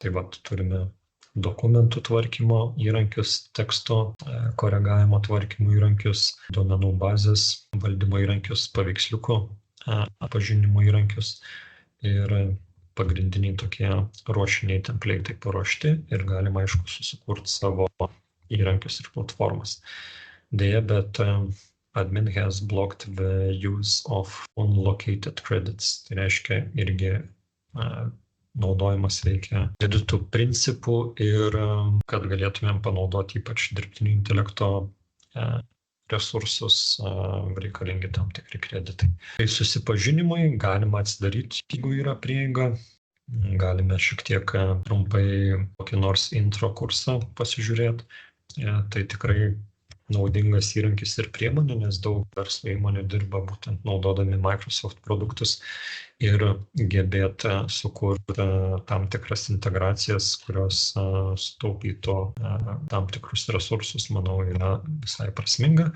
Tai vat turime dokumentų tvarkymo įrankius, teksto koregavimo tvarkymo įrankius, duomenų bazės valdymo įrankius, paveiksliukų atpažinimo įrankius ir pagrindiniai tokie ruošiniai template'ai paruošti ir galima, aišku, susikurti savo įrankius ir platformas. Deja, bet admin has blocked the use of unallocated credits. Tai reiškia irgi naudojimas reikia kreditų principų ir kad galėtumėm panaudoti ypač dirbtinio intelekto resursus, reikalingi tam tikri kreditai. Tai susipažinimui galima atsidaryti, jeigu yra prieiga. Galime šiek tiek trumpai kokį nors intro kursą pasižiūrėti. Tai tikrai naudingas įrankis ir priemonė, nes daug verslo įmonių dirba būtent naudodami Microsoft produktus ir gebėti sukurti tam tikras integracijas, kurios sutaupytų tam tikrus resursus, manau, yra visai prasminga.